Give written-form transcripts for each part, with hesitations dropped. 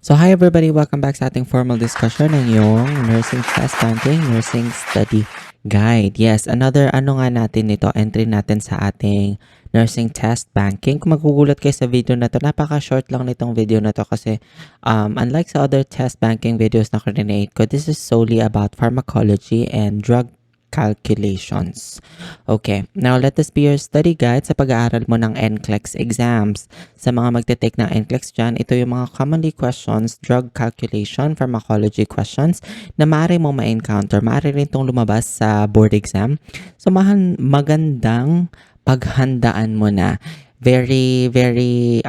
So hi everybody, welcome back sa ating formal discussion ng yung nursing test banking, nursing study guide. Yes, another natin nito, entry natin sa ating nursing test banking. Kung magugulat kayo sa video na to, napaka-short lang nitong video na to kasi unlike sa other test banking videos na coordinate ko, this is solely about pharmacology and drug calculations. Okay, now let this be your study guide sa pag-aaral mo ng NCLEX exams. Sa mga magte-take ng NCLEX dyan, ito yung mga commonly questions, drug calculation, pharmacology questions na maaari mo ma-encounter. Maaari rin itong lumabas sa board exam. So magandang paghandaan mo na. Very, very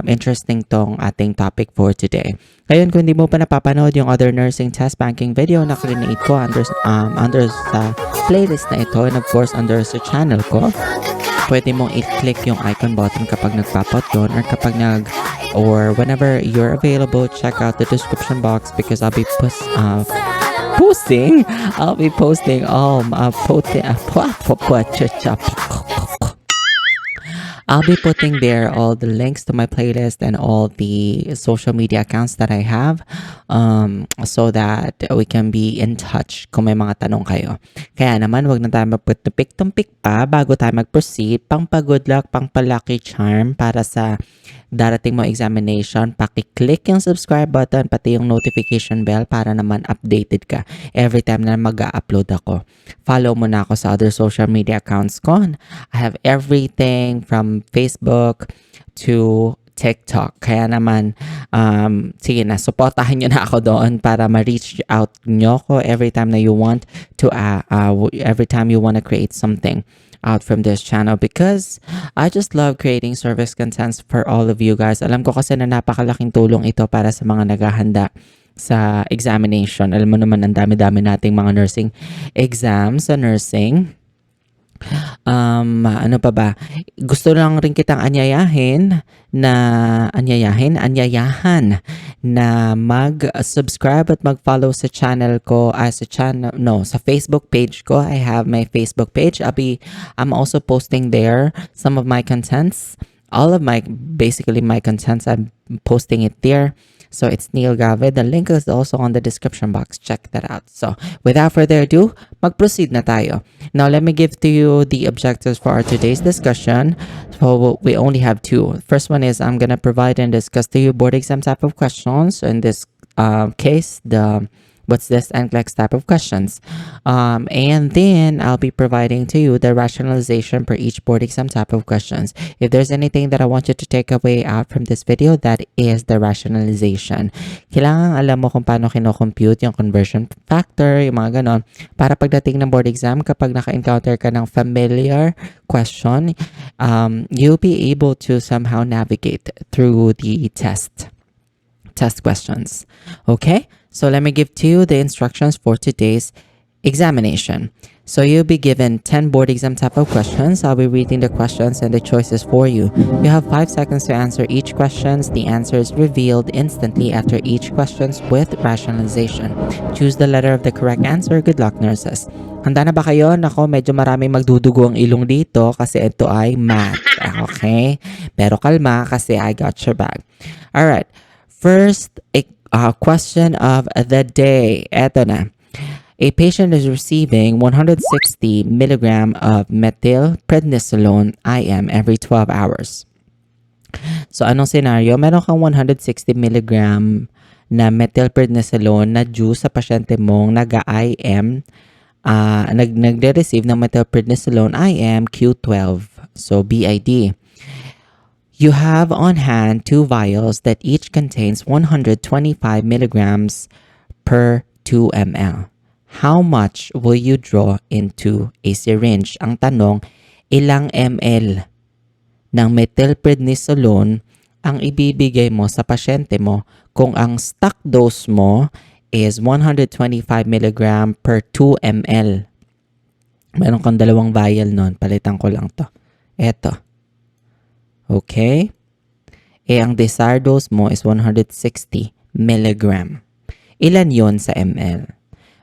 interesting tong ating topic for today. Ngayon, kung hindi mo pa napapanood yung other nursing test banking video na create ko under sa playlist na ito and of course under sa channel ko, pwede mong i-click yung icon button kapag nagpapot doon or whenever you're available, check out the description box because I'll be posting I'll be putting there all the links to my playlist and all the social media accounts that I have so that we can be in touch kung may mga tanong kayo. Kaya naman, wag na tayo magputupik-tumpik pa bago tayo mag-proceed. Pang pa-good luck, pang pa-lucky charm para sa darating mo examination. Paki-click yung subscribe button, pati yung notification bell para naman updated ka every time na mag-upload ako. Follow mo na ako sa other social media accounts ko. I have everything from Facebook to TikTok. Kaya naman, sige na, supportahan nyo na ako doon para ma-reach out nyo ko every time na you want to, every time you want to create something out from this channel because I just love creating service contents for all of you guys. Alam ko kasi na napakalaking tulong ito para sa mga naghahanda sa examination. Alam mo naman, ang dami-dami nating mga nursing exams sa nursing. Ano pa ba? Gusto lang rin kitang anyayahan na mag-subscribe at mag-follow sa channel ko, sa Facebook page ko. I have my Facebook page. I'm also posting there some of my contents. Basically my contents, I'm posting it there. So it's Neil Gave. The link is also on the description box. Check that out. So without further ado, mag-proceed na tayo. Now let me give to you the objectives for our today's discussion. So we only have two. First one is I'm going to provide and discuss to you board exam type of questions. In this case, what's this NCLEX type of questions. And then I'll be providing to you the rationalization for each board exam type of questions. If there's anything that I want you to take away out from this video, that is the rationalization. Kailangan alam mo kung paano kino-compute yung conversion factor, yung mga ganon, para pagdating ng board exam, kapag naka-encounter ka ng familiar question, you'll be able to somehow navigate through the test questions. Okay? So let me give to you the instructions for today's examination. So you'll be given 10 board exam type of questions. I'll be reading the questions and the choices for you. You have 5 seconds to answer each question. The answer is revealed instantly after each question with rationalization. Choose the letter of the correct answer. Good luck, nurses. Handa na ba kayo? Nako, medyo maraming magdudugo ang ilong dito kasi ito ay math. Okay? Pero kalma kasi I got your back. Alright. First, question of the day. Eto na. A patient is receiving 160 milligram of methylprednisolone IM every 12 hours. So, anong scenario? Meron kang 160 milligram na methylprednisolone na due sa pasyente mong nag-IM, nagre-receive ng methylprednisolone IM Q12. So, BID. You have on hand 2 vials that each contains 125 milligrams per 2 ml. How much will you draw into a syringe? Ang tanong, ilang ml ng methylprednisolone ang ibibigay mo sa pasyente mo kung ang stock dose mo is 125 milligram per 2 ml? Meron kang 2 vial nun. Palitan ko lang to. Eto. Okay? Ang desired dose mo is 160 milligram. Ilan yon sa ml?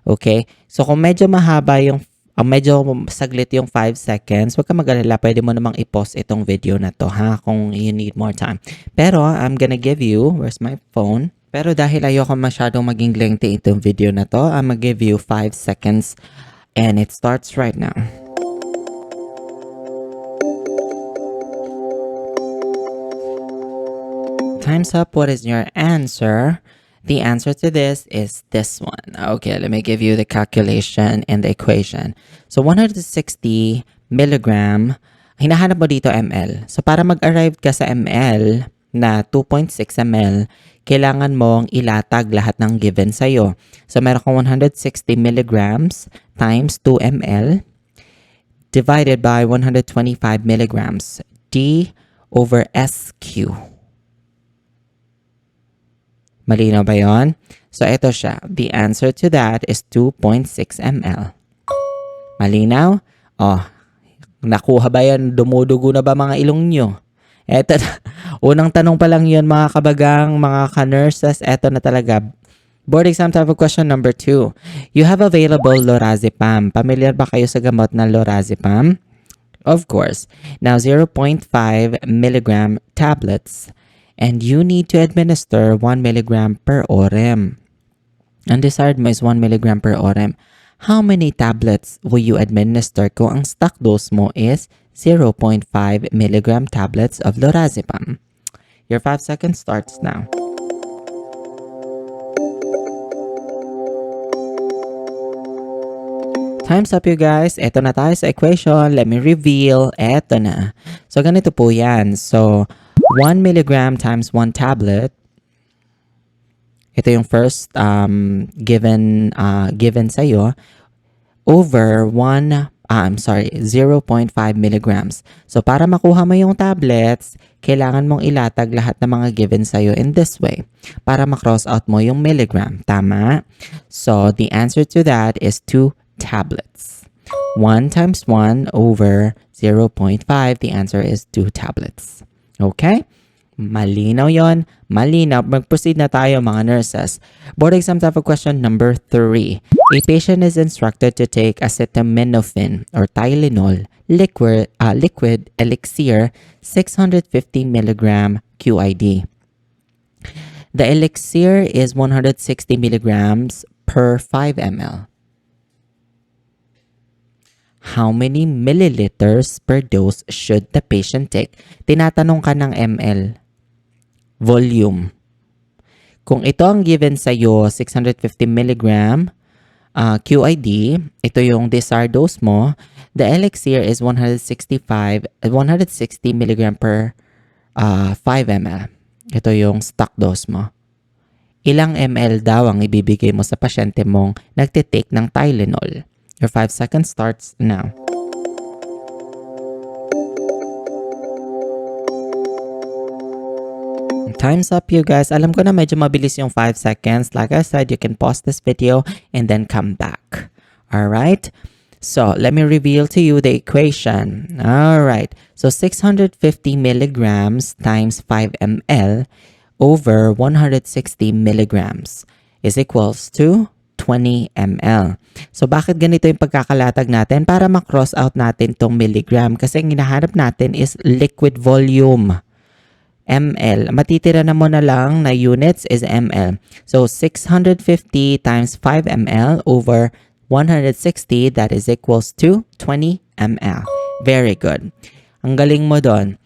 Okay? So, kung medyo mahaba yung Ang medyo saglit yung 5 seconds. Huwag ka mag-alala. Pwede mo namang i-pause itong video na to, ha? Kung you need more time. Pero, I'm gonna give you, where's my phone? Pero dahil ayoko masyadong maging lengthy itong video na to, I'm gonna give you 5 seconds and it starts right now. Time's up. What is your answer? The answer to this is this one. Okay, let me give you the calculation and the equation. So 160 milligram, hinahanap mo dito ml. So para mag-arrive ka sa ml na 2.6 ml, kailangan mong ilatag lahat ng given sa'yo. So meron kang 160 milligrams times 2 ml divided by 125 milligrams. D over SQ. Malinaw ba yun? So, ito siya. The answer to that is 2.6 ml. Malinaw? Oh, nakuha ba yan? Dumudugo na ba mga ilong nyo? Eto na. Unang tanong pa lang yun, mga kabagang, mga ka-nurses. Eto na talaga. Board exam type of question number 2. You have available lorazepam. Familiar ba kayo sa gamot na lorazepam? Of course. Now, 0.5 milligram tablets. And you need to administer 1 milligram per orem. Ang desired mo is 1 milligram per orem. How many tablets will you administer kung ang stock dose mo is 0.5 milligram tablets of lorazepam? Your 5 seconds starts now. Time's up, you guys. Ito na tayo sa equation. Let me reveal. Ito na. So, ganito po yan. So, 1 milligram times 1 tablet. Ito yung first given sa'yo. Over 0.5 milligrams. So, para makuha mo yung tablets, kailangan mong ilatag lahat ng mga given sa'yo in this way. Para ma-cross out mo yung milligram. Tama? So, the answer to that is 2 tablets. 1 times 1 over 0.5. The answer is 2 tablets. Okay? Malinaw yon. Malinaw. Mag-proceed na tayo, mga nurses. Board exam type of question number 3. A patient is instructed to take acetaminophen or Tylenol liquid elixir 650 milligram QID. The elixir is 160 milligrams per 5 ml. How many milliliters per dose should the patient take? Tinatanong ka ng ml. Volume. Kung ito ang given sa'yo, 650 milligram QID, ito yung desired dose mo, the elixir is 160 milligram per 5 ml. Ito yung stock dose mo. Ilang ml daw ang ibibigay mo sa pasyente mong nagtitake ng Tylenol? Your 5 seconds starts now. Time's up, you guys. Alam ko na medyo mabilis yung 5 seconds. Like I said, you can pause this video and then come back. Alright? So, let me reveal to you the equation. Alright. So, 650 milligrams times 5 ml over 160 milligrams is equals to 20 ml. So, bakit ganito yung pagkakalatag natin? Para ma-cross out natin tong milligram. Kasi ang hinahanap natin is liquid volume. ml. Matitira na mo na lang na units is ml. So, 650 times 5 ml over 160, that is equals to 20 ml. Very good. Ang galing mo doon.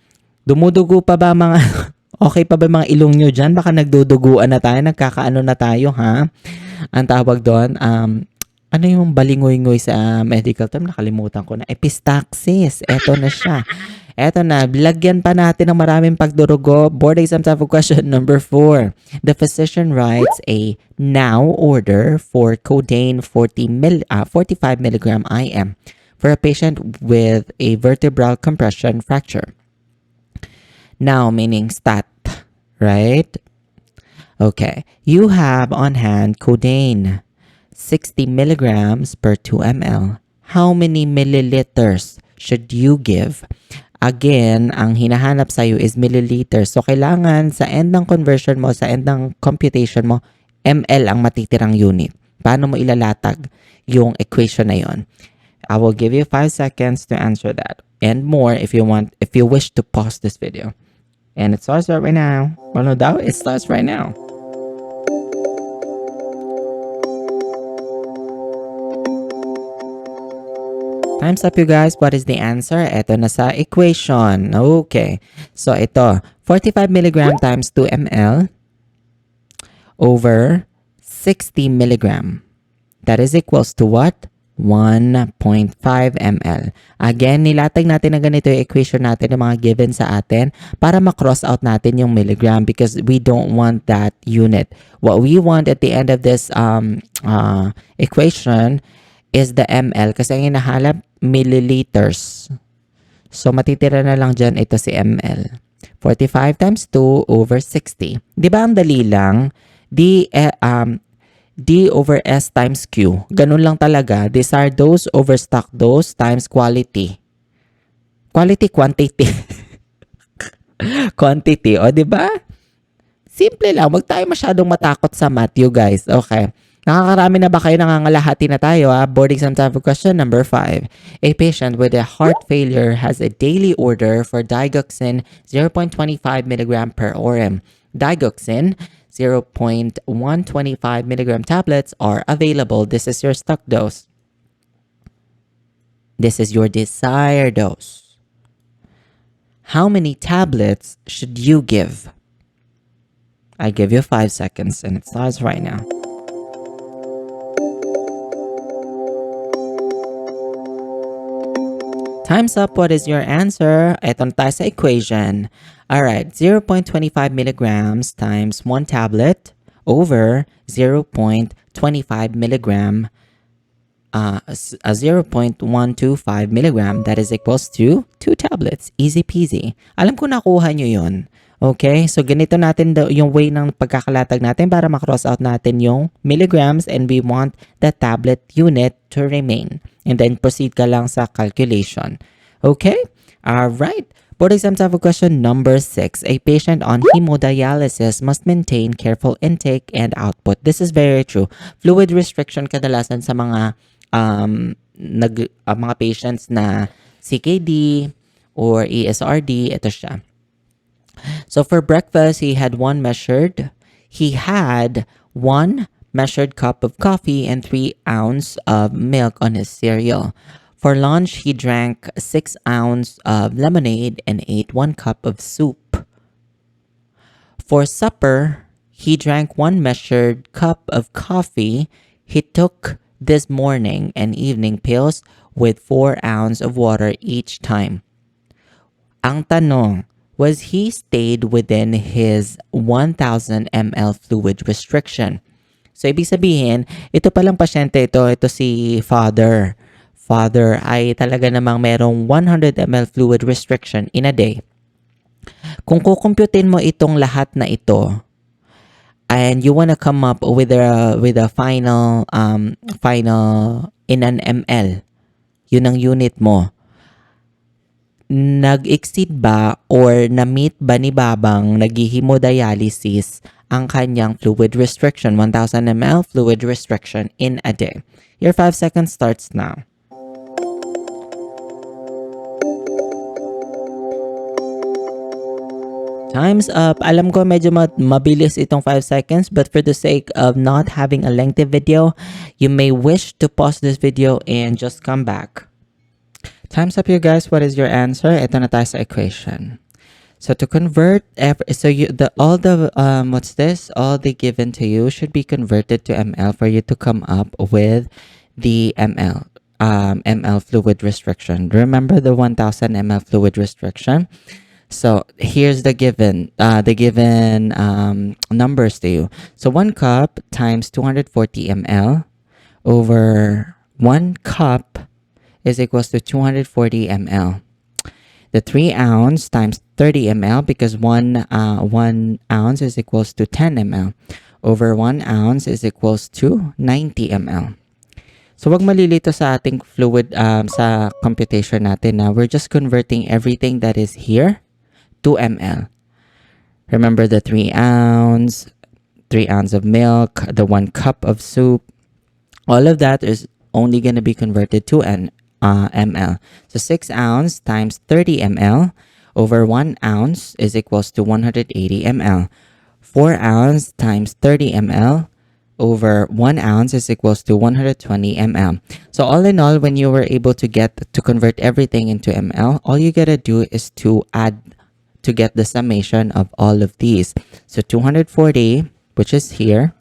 Dumudugo pa ba mga... Okay pa ba mga ilong nyo dyan? Baka nagduduguan na tayo, nagkakaano na tayo, ha? Ang tawag doon, ano yung balingoy-ngoy sa medical term? Nakalimutan ko na. Epistaxis. Eto na siya. Eto na, lagyan pa natin ng maraming pagdurugo. Board exam type of question number 4. The physician writes a now order for codeine 45 milligram IM for a patient with a vertebral compression fracture. Now, meaning stat, right? Okay. You have on hand codeine 60 milligrams per 2 ml. How many milliliters should you give? Again, ang hinahanap sa'yo is milliliters. So, kailangan sa end ng conversion mo, sa end ng computation mo, ml ang matitirang unit. Paano mo ilalatag yung equation na yon? I will give you 5 seconds to answer that and more if you wish to pause this video. And it starts right now. Well, no doubt it starts right now. Time's up, you guys. What is the answer? Ito na sa equation. Okay. So, ito. 45 milligram times 2 ml over 60 milligram. That is equals to what? 1.5 ml. Again, nilatag natin na ganito yung equation natin, yung mga given sa atin, para ma-cross out natin yung milligram because we don't want that unit. What we want at the end of this equation is the ml kasi ang hinahanap milliliters. So, matitira na lang dyan ito si ml. 45 times 2 over 60. Di ba ang dali lang? D over S times Q. Ganun lang talaga. These are dose over stock dose times quality. Quantity. Quantity. O, di ba? Simple lang. Huwag tayo masyadong matakot sa math, you guys. Okay. Nakakarami na ba kayo? Nangangalahati na tayo, ha? Board exam time for question number 5. A patient with a heart failure has a daily order for digoxin 0.25 mg per orm. Digoxin 0.125 mg tablets are available. This is your stock dose. This is your desired dose. How many tablets should you give? I give you 5 seconds and it starts right now. Time's up. What is your answer? Ito na tayo sa equation. Alright, 0.25 milligrams times 1 tablet over 0.25 milligram, 0.125 milligram. That is equals to 2 tablets. Easy peasy. Alam ko nakuha nyo yun. Okay, so ganito natin yung way ng pagkakalatag natin para ma-cross out natin yung milligrams and we want the tablet unit to remain. And then proceed ka lang sa calculation. Okay? Alright. Board exam time for question number 6. A patient on hemodialysis must maintain careful intake and output. This is very true. Fluid restriction kadalasan sa mga mga patients na CKD or ESRD, ito siya. So for breakfast, he had 1 measured cup of coffee and 3 ounces of milk on his cereal. For lunch, he drank 6 ounces of lemonade and ate 1 cup of soup. For supper, he drank 1 measured cup of coffee. He took this morning and evening pills with 4 ounces of water each time. Ang tanong, was he stayed within his 1,000 ml fluid restriction? So, ibig sabihin, ito palang pasyente ito si father. Father ay talaga namang merong 100 ml fluid restriction in a day. Kung kukumputin mo itong lahat na ito and you wanna come up with a final in an ml, yun ang unit mo. Nag-exceed ba or na-meet ba ni Babang nag-hemodialysis ang kanyang fluid restriction, 1,000 ml fluid restriction in a day? Your 5 seconds starts now. Time's up. Alam ko medyo mabilis itong 5 seconds, but for the sake of not having a lengthy video, you may wish to pause this video and just come back. Time's up, you guys. What is your answer? Ito na tayo sa equation. So to convert, all the given to you should be converted to ml for you to come up with the ml fluid restriction. Remember the 1,000 ml fluid restriction? So here's the given numbers to you. So 1 cup times 240 ml over 1 cup is equals to 240 ml. The 3 ounce times 30 ml because 1 ounce is equals to 10 ml over 1 ounce is equals to 90 ml. So wag malilito sa ating fluid sa computation natin na we're just converting everything that is here to ml. Remember the 3 ounce of milk, the 1 cup of soup, all of that is only going to be converted to ml. So 6 ounce times 30 ml over 1 ounce is equals to 180 ml. 4 ounce times 30 ml over 1 ounce is equals to 120 ml. So all in all, when you were able to convert everything into ml, all you gotta do is to add to get the summation of all of these. So 240, which is here,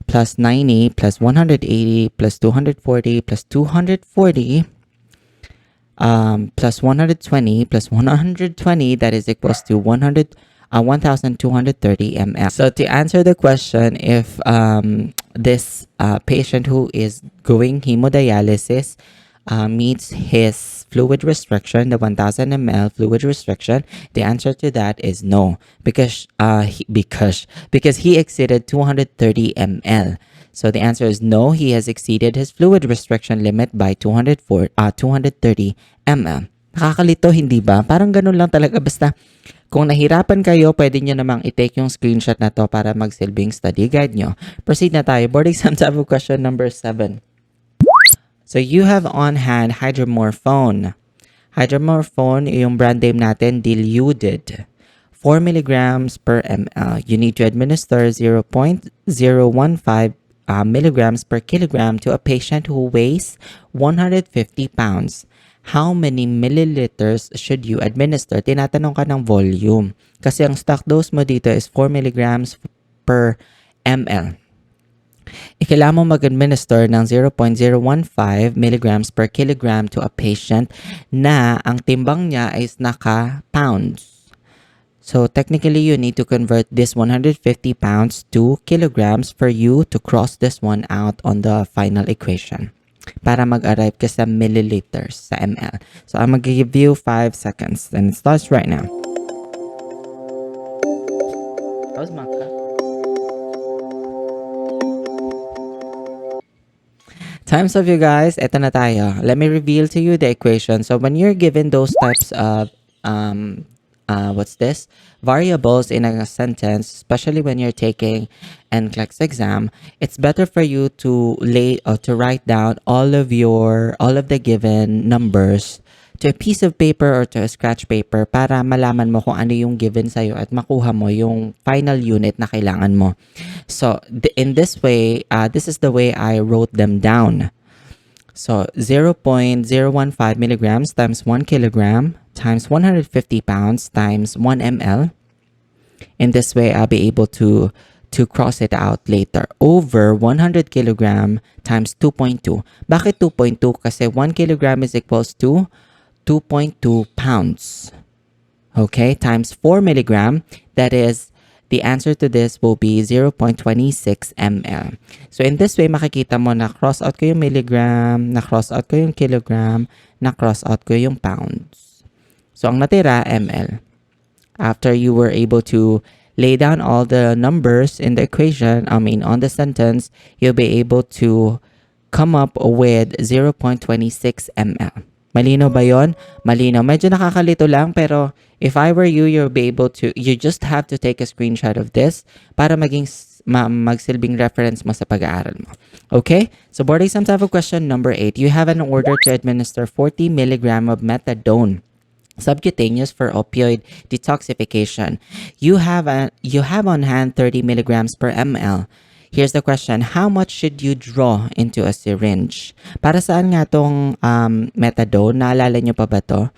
plus 90 plus 180 plus 240 plus 240 plus 120 plus 120, that is equals to 1230 ml. So to answer the question, if this patient who is going hemodialysis meets his fluid restriction, the 1000 ml fluid restriction, the answer to that is no, because he exceeded 230 ml. So the answer is no, he has exceeded his fluid restriction limit by 230 ml. Nakakalito, hindi ba? Parang ganun lang talaga. Basta kung nahirapan kayo, pwede nyo namang i-take yung screenshot na to para magsilbing study guide nyo. Proceed na tayo. Board exam type of question number 7. So you have on hand hydromorphone. Hydromorphone, yung brand name natin, diluted. 4 milligrams per ml. You need to administer 0.015 milligrams per kilogram to a patient who weighs 150 pounds. How many milliliters should you administer? Tinatanong ka ng volume. Kasi ang stock dose mo dito is 4 milligrams per ml. Kailangan mo mag-administer ng 0.015 milligrams per kilogram to a patient na ang timbang niya is naka-pounds. So technically, you need to convert this 150 pounds to kilograms for you to cross this one out on the final equation para mag-arrive ka sa milliliters sa ml. So I'm mag-give you 5 seconds and it starts right now. How's Maka? Time's up, you guys. Eto na tayo. Let me reveal to you the equation. So when you're given those types of variables in a sentence, especially when you're taking NCLEX exam, it's better for you to write down all of the given numbers to a piece of paper or to a scratch paper para malaman mo kung ano yung given sa'yo at makuha mo yung final unit na kailangan mo. So in this way, this is the way I wrote them down. So 0.015 milligrams times 1 kilogram times 150 pounds times 1 ml. In this way, I'll be able to cross it out later. Over 100 kilogram times 2.2. Bakit 2.2? Kasi 1 kilogram is equals to 2.2 pounds. Okay, times 4 milligram. That is, the answer to this will be 0.26 ml. So in this way, makikita mo na cross out ko yung milligram, na cross out ko yung kilogram, na cross out ko yung pounds. So ang natira, ml. After you were able to lay down all the numbers in the equation, on the sentence, you'll be able to come up with 0.26 ml. Malino ba yon? Malino. Medyo nakakalito lang, pero if I were you, you just have to take a screenshot of this para magsilbing reference mo sa pag-aaral mo. Okay? So board exam type of question number 8. You have an order to administer 40 milligram of methadone subcutaneous for opioid detoxification. You have on hand 30 milligrams per ml. Here's the question, how much should you draw into a syringe? Para saan nga tong methadone? Naalala nyo pa ba to?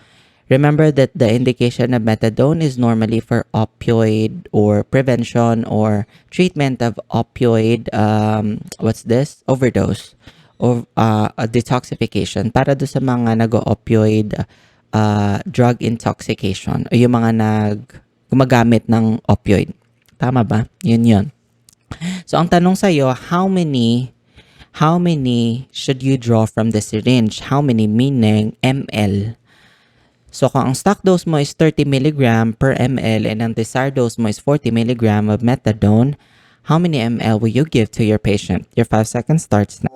Remember that the indication of methadone is normally for opioid or prevention or treatment of opioid, overdose or detoxification. Para do sa mga nag-opioid drug intoxication o yung mga gumagamit ng opioid. Tama ba? Yun. So, ang tanong sa'yo, how many should you draw from the syringe? How many meaning ml? So, kung ang stock dose mo is 30 mg per ml and ang desired dose mo is 40 mg of methadone, how many ml will you give to your patient? Your 5 seconds starts now.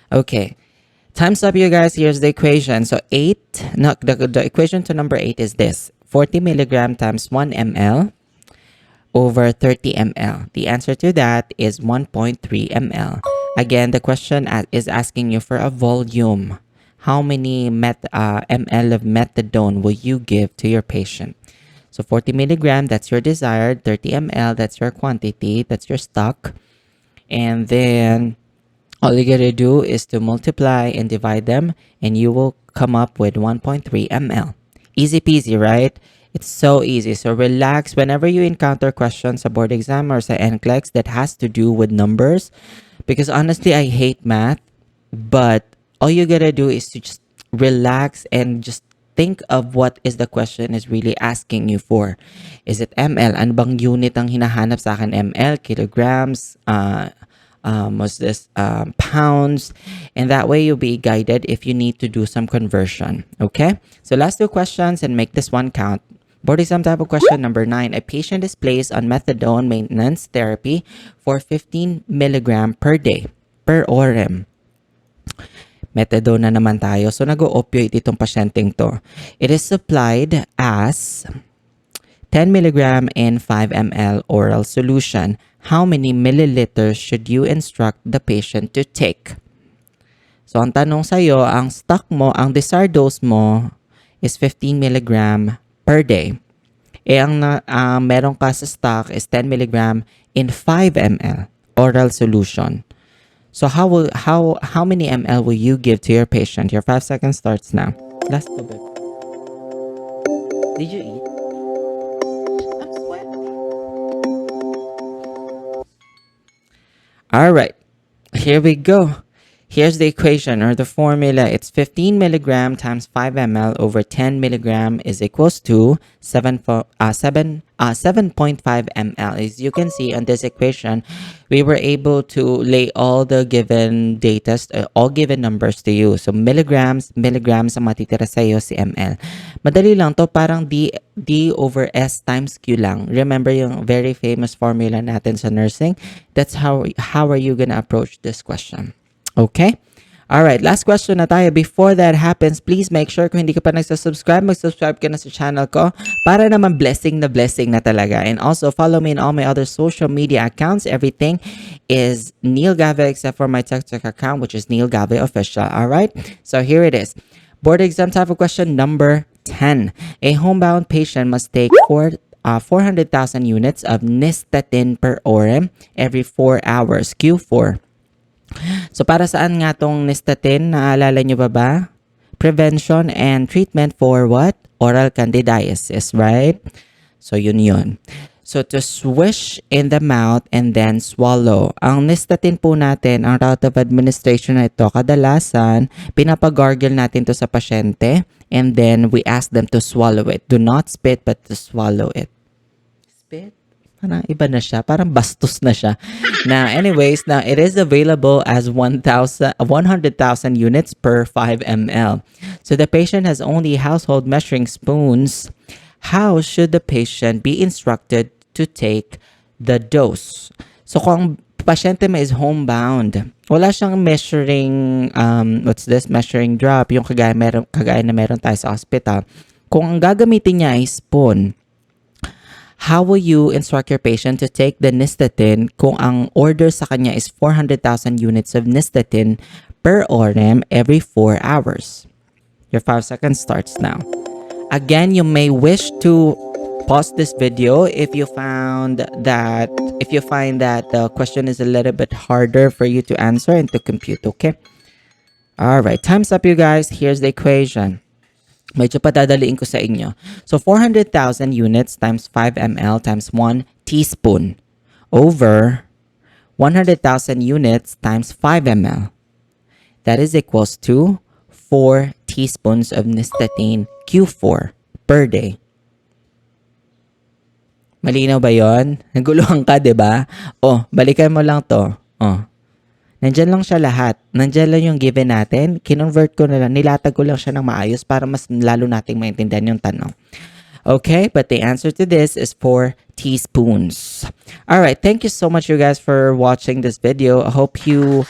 Okay. Time's up, you guys. Here's the equation. So the equation to number 8 is this. 40 milligram times 1 ml over 30 ml? The answer to that is 1.3 ml. Again, the question is asking you for a volume. How many ml of methadone will you give to your patient? So 40 milligram, that's your desired. 30 ml, that's your quantity. That's your stock. And then all you gotta do is to multiply and divide them, and you will come up with 1.3 ml. Easy peasy, right? It's so easy. So relax whenever you encounter questions sa board exam or sa NCLEX that has to do with numbers. Because honestly, I hate math. But all you gotta do is to just relax and just think of what is the question is really asking you for. Is it ml? Ano bang unit ang hinahanap sa akin? Ml, kilograms, pounds, and that way you'll be guided if you need to do some conversion. Okay, so last two questions and make this one count. Board exam type of question number 9. A patient is placed on methadone maintenance therapy for 15 milligram per day per ORM. Methadone na naman tayo. So nag-opioid itong pasyenteng to. It is supplied as 10 milligram in 5 ml oral solution. How many milliliters should you instruct the patient to take? So ang tanong sa'yo, ang stock mo, ang desired dose mo is 15 milligram per day. Ang meron ka sa stock is 10 milligram in 5 ml oral solution. So how many ml will you give to your patient? Your 5 seconds starts now. Last go, babe. Did you eat? I'm sweating. All right, here we go. Here's the equation or the formula. It's 15 milligram times 5 ml over 10 milligram is equals to 7.5 ml. As you can see on this equation, we were able to lay all the given data, all given numbers to you. So milligrams ang matitira sa'yo si ml. Madali lang to, parang D over S times Q lang. Remember yung very famous formula natin sa nursing? That's how are you gonna approach this question? Okay? Alright, last question na tayo. Before that happens, please make sure kung hindi ka pa nagsasubscribe, mag-subscribe ka na sa channel ko para naman blessing na talaga. And also, follow me in all my other social media accounts. Everything is Neil Gave except for my TikTok account, which is Neil Gave Official. Alright? So here it is. Board exam type of question number 10. A homebound patient must take 400,000 units of nystatin per ORM every 4 hours. Q4. So para saan nga tong nystatin? Naalala nyo ba? Prevention and treatment for what? Oral candidiasis, right? So yun. So to swish in the mouth and then swallow. Ang nystatin po natin, ang route of administration na ito, kadalasan, pinapagargle natin to sa pasyente and then we ask them to swallow it. Do not spit but to swallow it. Spit? Parang iba na siya. Parang bastos na siya. Now, anyways, it is available as 100,000 units per 5 ml. So the patient has only household measuring spoons. How should the patient be instructed to take the dose? So kung pasyente mo is homebound, wala siyang measuring, measuring drop, yung kagaya na meron tayo sa hospital. Kung ang gagamitin niya ay spoon, how will you instruct your patient to take the nystatin kung ang order sa kanya is 400,000 units of nystatin per ORM every 4 hours? Your 5 seconds starts now. Again, you may wish to pause this video if you find that the question is a little bit harder for you to answer and to compute, okay? All right, time's up, you guys. Here's the equation. Medyo padadaliin ko sa inyo. So 400,000 units times 5 ml times 1 teaspoon over 100,000 units times 5 ml. That is equals to 4 teaspoons of nystatin Q4 per day. Malinaw ba yon? Naguluhan ka, diba? Balikan mo lang to. Nandyan lang siya lahat. Nandyan lang yung given natin. Kinonvert ko na lang. Nilatag ko lang siya ng maayos para mas lalo nating maintindihan yung tanong. Okay, but the answer to this is 4 teaspoons. Alright, thank you so much you guys for watching this video. I hope you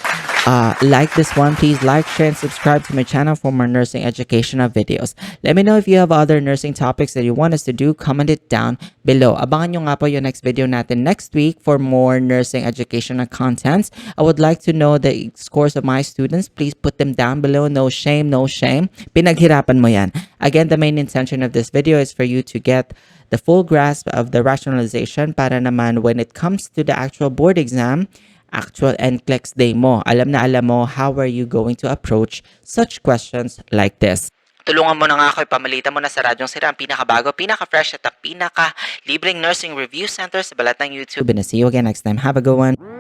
like this one, please like, share, and subscribe to my channel for more nursing educational videos. Let me know if you have other nursing topics that you want us to do. Comment it down below. Abangan nyo nga po yung next video natin next week for more nursing educational contents. I would like to know the scores of my students. Please put them down below. No shame, no shame. Pinaghirapan mo yan. Again, the main intention of this video is for you to get the full grasp of the rationalization para naman when it comes to the actual board exam, actual NCLEX day mo, alam na alam mo how are you going to approach such questions like this. Tulungan mo na nga ako, ipamalitan mo na sa Radyong Sira ang pinakabago, pinaka-fresh at ang pinaka-libreng nursing review center sa balat ng YouTube. And I'll see you again next time. Have a good one.